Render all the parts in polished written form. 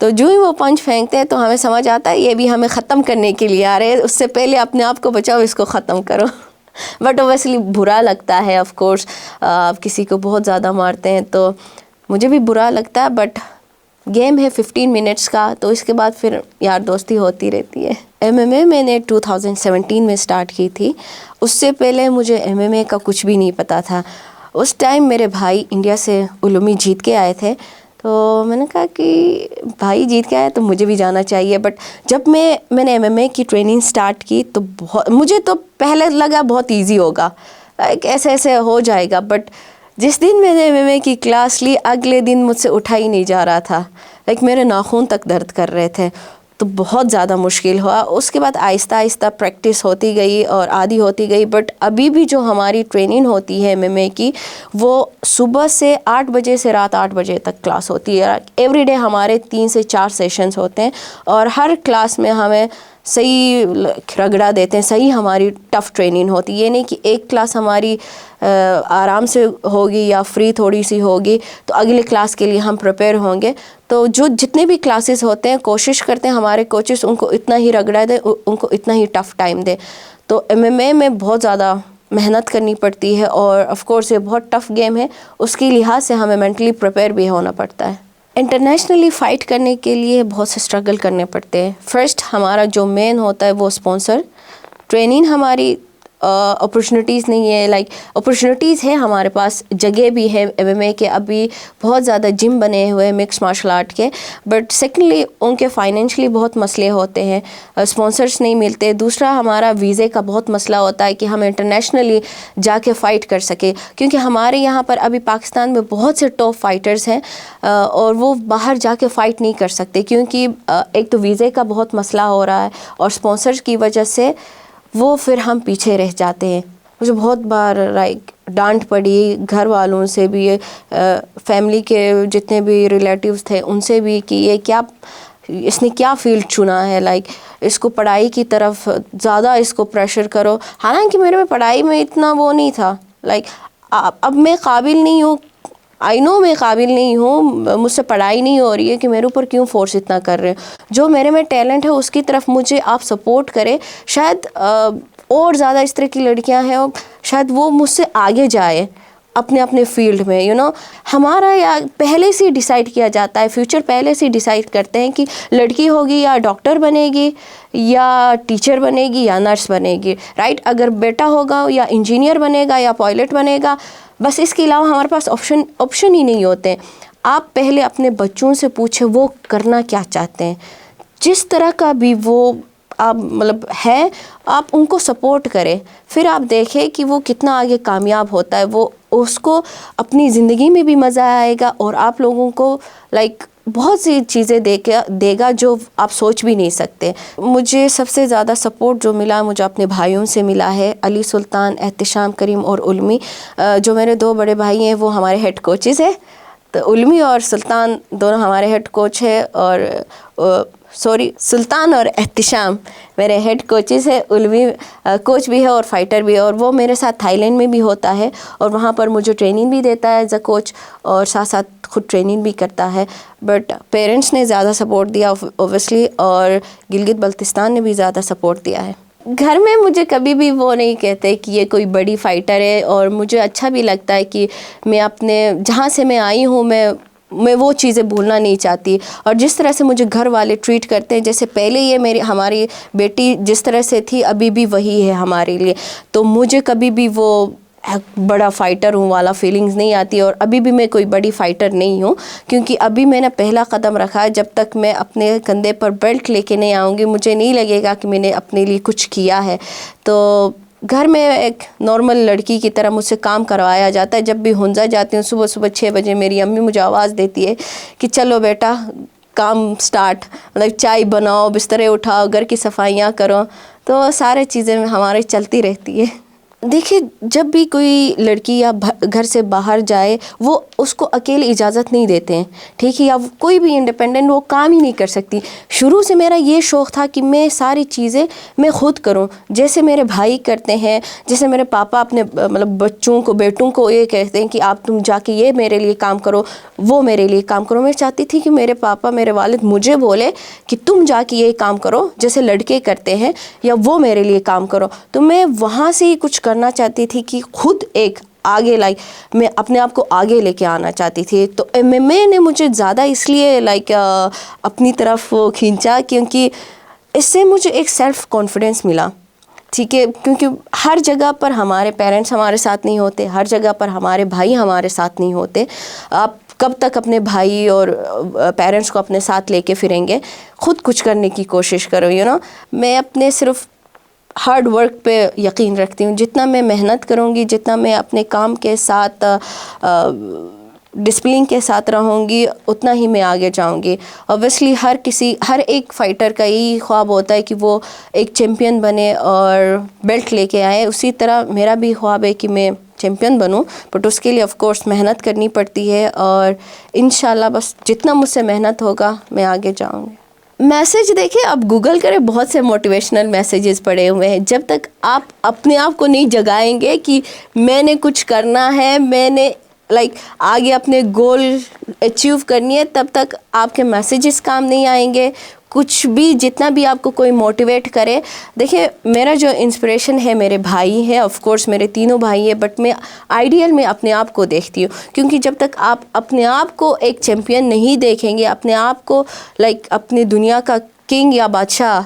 تو جو ہی وہ پنچ پھینکتے ہیں تو ہمیں سمجھ آتا ہے یہ بھی ہمیں ختم کرنے کے لیے آ رہے ہیں, اس سے پہلے اپنے آپ کو بچاؤ, اس کو ختم کرو. بٹ اویسلی برا لگتا ہے, آف کورس آپ کسی کو بہت زیادہ مارتے ہیں تو مجھے بھی برا لگتا ہے, بٹ گیم ہے 15 منٹس کا, تو اس کے بعد پھر یار دوستی ہوتی رہتی ہے. MMA میں نے 2017 میں سٹارٹ کی تھی. اس سے پہلے مجھے MMA کا کچھ بھی نہیں پتہ تھا. اس ٹائم میرے بھائی انڈیا سے علومی جیت کے آئے تھے, تو میں نے کہا کہ بھائی جیت کے آئے تو مجھے بھی جانا چاہیے. بٹ جب میں نے MMA کی ٹریننگ سٹارٹ کی تو مجھے تو پہلے لگا بہت ایزی ہوگا, ایسے ایسے ہو جائے گا. بٹ جس دن میں نے MMA کی کلاس لی, اگلے دن مجھ سے اٹھا ہی نہیں جا رہا تھا. میرے ناخن تک درد کر رہے تھے, تو بہت زیادہ مشکل ہوا. اس کے بعد آہستہ آہستہ پریکٹس ہوتی گئی اور عادی ہوتی گئی. بٹ ابھی بھی جو ہماری ٹریننگ ہوتی ہے MMA کی, وہ صبح سے 8 بجے سے رات 8 بجے تک کلاس ہوتی ہے. ایوری ڈے ہمارے 3 سے 4 سیشنز ہوتے ہیں, اور ہر کلاس میں ہمیں صحیح رگڑا دیتے ہیں, صحیح ہماری ٹف ٹریننگ ہوتی ہے. یہ نہیں کہ ایک کلاس ہماری آرام سے ہوگی یا فری تھوڑی سی ہوگی تو اگلے کلاس کے لیے ہم پریپیئر ہوں گے. تو جتنے بھی کلاسز ہوتے ہیں کوشش کرتے ہیں ہمارے کوچز ان کو اتنا ہی رگڑا دیں, ان کو اتنا ہی ٹف ٹائم دیں. تو MMA میں بہت زیادہ محنت کرنی پڑتی ہے, اور آف کورس یہ بہت ٹف گیم ہے, اس کی لحاظ سے ہمیں مینٹلی پریپیئر بھی ہونا پڑتا ہے. انٹرنیشنلی فائٹ کرنے کے لیے بہت سے اسٹرگل کرنے پڑتے ہیں. فرسٹ ہمارا جو مین ہوتا ہے وہ اسپانسر. ٹریننگ ہماری اپرچونیٹیز نہیں ہے, لائک اپرچونیٹیز ہے ہمارے پاس, جگہ بھی ہے MMA کے, ابھی بہت زیادہ جم بنے ہوئے ہیں مکس مارشل آرٹ کے. بٹ سیکنڈلی ان کے فائنینشلی بہت مسئلے ہوتے ہیں, اسپانسرس نہیں ملتے. دوسرا ہمارا ویزے کا بہت مسئلہ ہوتا ہے کہ ہم انٹرنیشنلی جا کے فائٹ کر سکے, کیونکہ ہمارے یہاں پر ابھی پاکستان میں بہت سے ٹاپ فائٹرز ہیں اور وہ باہر جا کے فائٹ نہیں کر سکتے, کیونکہ ایک تو ویزے کا بہت مسئلہ ہو رہا ہے, اور اسپانسرز کی وجہ سے وہ پھر ہم پیچھے رہ جاتے ہیں. مجھے بہت بار ڈانٹ پڑی گھر والوں سے بھی, فیملی کے جتنے بھی ریلیٹیوز تھے ان سے بھی, کہ یہ کیا اس نے کیا فیلڈ چنا ہے, لائک اس کو پڑھائی کی طرف زیادہ اس کو پریشر کرو. حالانکہ میرے میں پڑھائی میں اتنا وہ نہیں تھا, لائک اب میں قابل نہیں ہوں, آئی نو میں قابل نہیں ہوں, مجھ سے پڑھائی نہیں ہو رہی ہے, کہ میرے اوپر کیوں فورس اتنا کر رہے ہیں. جو میرے میں ٹیلنٹ ہے اس کی طرف مجھے آپ سپورٹ کرے, شاید اور زیادہ اس طرح کی لڑکیاں ہیں, شاید وہ مجھ سے آگے جائے اپنے اپنے فیلڈ میں. ہمارا یا پہلے سے ڈیسائیڈ کیا جاتا ہے, فیوچر پہلے سے ڈیسائیڈ کرتے ہیں کہ لڑکی ہوگی یا ڈاکٹر بنے گی یا ٹیچر بنے گی یا نرس بنے گی, رائٹ. اگر بیٹا ہوگا یا انجینئر بنے گا یا پائلٹ بنے گا, بس اس کے علاوہ ہمارے پاس آپشن ہی نہیں ہوتے. آپ پہلے اپنے بچوں سے پوچھیں وہ کرنا کیا چاہتے ہیں, جس طرح کا بھی وہ آپ ہے, آپ ان کو سپورٹ کریں, پھر آپ دیکھیں کہ وہ کتنا آگے کامیاب ہوتا ہے. وہ اس کو اپنی زندگی میں بھی مزہ آئے گا, اور آپ لوگوں کو لائک بہت سی چیزیں دے گا جو آپ سوچ بھی نہیں سکتے. مجھے سب سے زیادہ سپورٹ جو ملا مجھے اپنے بھائیوں سے ملا ہے, علی سلطان, احتشام کریم اور علمی. جو میرے 2 بڑے بھائی ہیں وہ ہمارے ہیڈ کوچز ہیں, تو علمی اور سلطان دونوں ہمارے ہیڈ کوچ ہے, اور سلطان اور احتشام میرے ہیڈ کوچز ہے. علمی کوچ بھی ہے اور فائٹر بھی ہے, اور وہ میرے ساتھ تھائی لینڈ میں بھی ہوتا ہے, اور وہاں پر مجھے ٹریننگ بھی دیتا ہے ایز اے کوچ, اور ساتھ ساتھ خود ٹریننگ بھی کرتا ہے. بٹ پیرنٹس نے زیادہ سپورٹ دیا اوبویسلی, اور گلگت بلتستان نے بھی زیادہ سپورٹ دیا ہے. گھر میں مجھے کبھی بھی وہ نہیں کہتے کہ یہ کوئی بڑی فائٹر ہے, اور مجھے اچھا بھی لگتا ہے کہ میں اپنے جہاں سے میں آئی ہوں میں وہ چیزیں بھولنا نہیں چاہتی. اور جس طرح سے مجھے گھر والے ٹریٹ کرتے ہیں, جیسے پہلے یہ ہماری بیٹی جس طرح سے تھی ابھی بھی وہی ہے ہمارے لیے, تو مجھے کبھی بھی وہ بڑا فائٹر ہوں والا فیلنگز نہیں آتی. اور ابھی بھی میں کوئی بڑی فائٹر نہیں ہوں, کیونکہ ابھی میں نے پہلا قدم رکھا ہے. جب تک میں اپنے کندھے پر بیلٹ لے کے نہیں آؤں گی, مجھے نہیں لگے گا کہ میں نے اپنے لیے کچھ کیا ہے. تو گھر میں ایک نارمل لڑکی کی طرح مجھ سے کام کروایا جاتا ہے. جب بھی ہنزا جاتی ہوں صبح 6 بجے میری امی مجھے آواز دیتی ہے کہ چلو بیٹا کام سٹارٹ, چائے بناؤ, بسترے اٹھاؤ, گھر کی صفائیاں کرو, تو سارے چیزیں ہمارے چلتی رہتی ہے. دیکھیے جب بھی کوئی لڑکی یا گھر سے باہر جائے وہ اس کو اکیلے اجازت نہیں دیتے ہیں، ٹھیک ہے، یا کوئی بھی انڈیپینڈنٹ وہ کام ہی نہیں کر سکتی. شروع سے میرا یہ شوق تھا کہ میں ساری چیزیں میں خود کروں، جیسے میرے بھائی کرتے ہیں، جیسے میرے پاپا اپنے مطلب بچوں کو بیٹوں کو یہ کہتے ہیں کہ آپ تم جا کے یہ میرے لیے کام کرو، وہ میرے لیے کام کرو. میں چاہتی تھی کہ میرے پاپا میرے والد مجھے بولے کہ تم جا کے یہ کام کرو جیسے لڑکے کرتے ہیں، یا وہ میرے لیے کام کرو. تو میں وہاں سے ہی کچھ کرنا چاہتی تھی کہ خود ایک آگے میں اپنے آپ کو آگے لے کے آنا چاہتی تھی. تو میں نے مجھے زیادہ اس لیے اپنی طرف کھینچا کیونکہ اس سے مجھے ایک سیلف کانفیڈنس ملا، ٹھیک ہے، کیونکہ ہر جگہ پر ہمارے پیرنٹس ہمارے ساتھ نہیں ہوتے، ہر جگہ پر ہمارے بھائی ہمارے ساتھ نہیں ہوتے. آپ کب تک اپنے بھائی اور پیرنٹس کو اپنے ساتھ لے کے پھریں گے؟ خود کچھ کرنے کی کوشش کرو. میں اپنے صرف ہارڈ ورک پہ یقین رکھتی ہوں. جتنا میں محنت کروں گی، جتنا میں اپنے کام کے ساتھ ڈسپلن کے ساتھ رہوں گی، اتنا ہی میں آگے جاؤں گی. اوبویسلی ہر ایک فائٹر کا یہی خواب ہوتا ہے کہ وہ ایک چیمپئن بنے اور بیلٹ لے کے آئے. اسی طرح میرا بھی خواب ہے کہ میں چیمپئن بنوں، بٹ اس کے لیے آف کورس محنت کرنی پڑتی ہے، اور انشاءاللہ بس جتنا مجھ سے محنت ہوگا میں آگے جاؤں گی. میسیج دیکھیں، آپ گوگل کریں، بہت سے موٹیویشنل میسیجز پڑے ہوئے ہیں. جب تک آپ اپنے آپ کو نہیں جگائیں گے کہ میں نے کچھ کرنا ہے، میں نے آگے اپنے گول اچیو کرنی ہے، تب تک آپ کے میسیجز کام نہیں آئیں گے. کچھ بھی جتنا بھی آپ کو کوئی موٹیویٹ کرے، دیکھیں میرا جو انسپریشن ہے میرے بھائی ہیں، آف کورس میرے تینوں بھائی ہیں، بٹ میں آئیڈیل میں اپنے آپ کو دیکھتی ہوں. کیونکہ جب تک آپ اپنے آپ کو ایک چیمپئن نہیں دیکھیں گے، اپنے آپ کو اپنی دنیا کا کنگ یا بادشاہ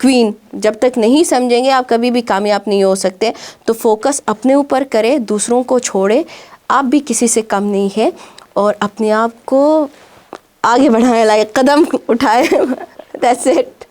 کوئین جب تک نہیں سمجھیں گے، آپ کبھی بھی کامیاب نہیں ہو سکتے. تو فوکس اپنے اوپر کرے، دوسروں کو چھوڑے. آپ بھی کسی سے کم نہیں ہے، اور اپنے آپ کو آگے بڑھائیں، قدم اٹھائے. That's it.